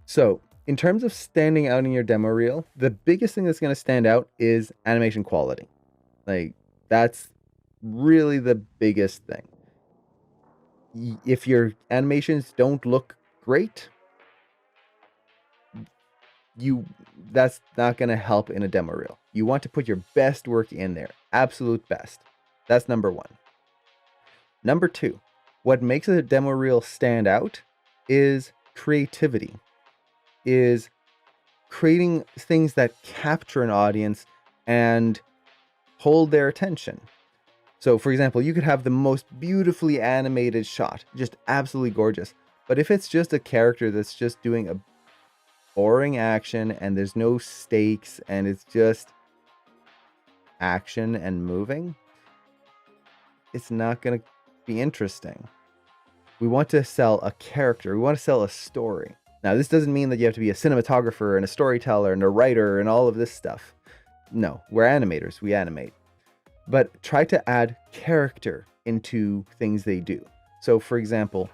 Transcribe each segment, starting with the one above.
So, in terms of standing out in your demo reel, the biggest thing that's going to stand out is animation quality. Like, that's really the biggest thing. If your animations don't look great, you that's not going to help in a demo reel. You want to put your best work in there, absolute best. That's number 1. Number 2, what makes a demo reel stand out is creativity. Is creating things that capture an audience and hold their attention. So, for example, you could have the most beautifully animated shot, just absolutely gorgeous. But if it's just a character that's just doing a boring action and there's no stakes and it's just action and moving, it's not going to be interesting. We want to sell a character. We want to sell a story. Now, this doesn't mean that you have to be a cinematographer and a storyteller and a writer and all of this stuff. No, we're animators. We animate. But try to add character into things they do. So, for example,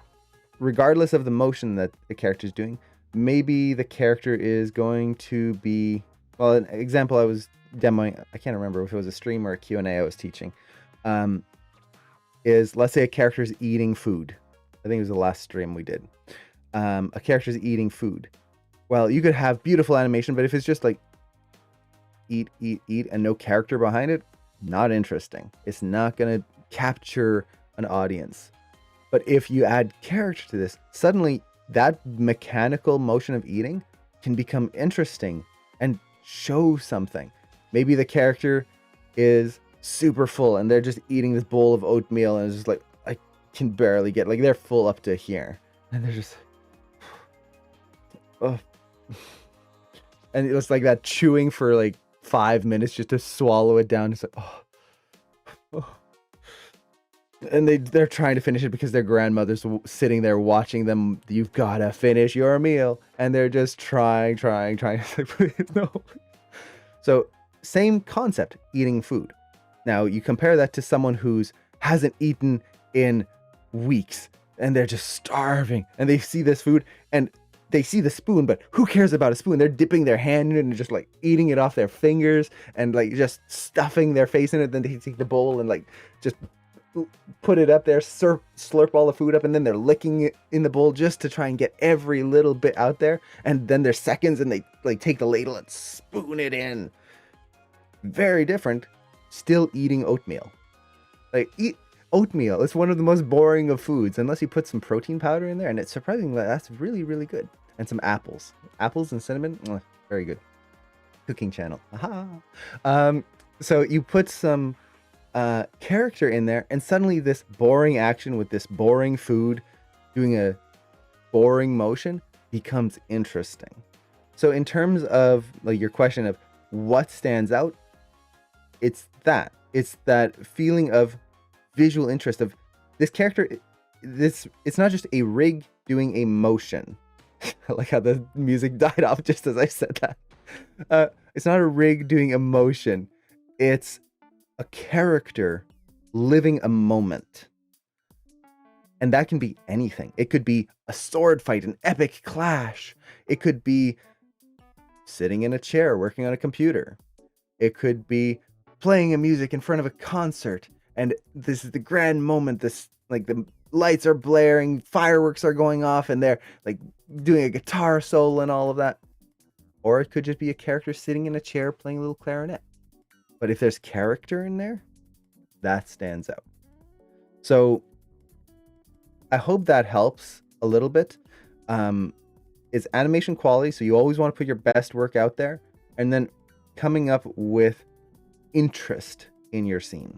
regardless of the motion that the character is doing, maybe the character is going to be... Well, an example I was demoing, I can't remember if it was a stream or a Q&A I was teaching, is let's say a character is eating food. I think it was the last stream we did. A character is eating food. Well, you could have beautiful animation, but if it's just like eat, eat, eat, and no character behind it, not interesting. It's not going to capture an audience. But if you add character to this, suddenly that mechanical motion of eating can become interesting and show something. Maybe the character is super full and they're just eating this bowl of oatmeal and it's just like, I can barely get, like, they're full up to here. And they're just... Oh. And it was like that chewing for like 5 minutes just to swallow it down. It's like, oh. Oh. And they're trying to finish it because their grandmother's sitting there watching them. You've got to finish your meal. And they're just trying. No. So same concept, eating food. Now you compare that to someone who's hasn't eaten in weeks and they're just starving and they see this food and they see the spoon, but who cares about a spoon? They're dipping their hand in it and just like eating it off their fingers and like just stuffing their face in it. Then they take the bowl and like just put it up there, slurp all the food up, and then they're licking it in the bowl just to try and get every little bit out there. And then there's seconds and they like take the ladle and spoon it in. Very different. Still eating oatmeal. Like, eat oatmeal. It's one of the most boring of foods unless you put some protein powder in there, and it's surprising that that's really, really good. And some apples. Apples and cinnamon, very good. Cooking channel. Aha. So you put some character in there, and suddenly this boring action with this boring food doing a boring motion becomes interesting. So in terms of like your question of what stands out, it's that feeling of visual interest of this character. It's not just a rig doing a motion. I like how the music died off just as I said that. It's not a rig doing a motion. It's a character living a moment. And that can be anything. It could be a sword fight, an epic clash. It could be sitting in a chair working on a computer. It could be playing a music in front of a concert, and this is the grand moment. This, like, the lights are blaring, fireworks are going off, and they're like doing a guitar solo and all of that. Or it could just be a character sitting in a chair playing a little clarinet. But if there's character in there, that stands out. So I hope that helps a little bit. It's animation quality, so you always want to put your best work out there, and then coming up with interest in your scene.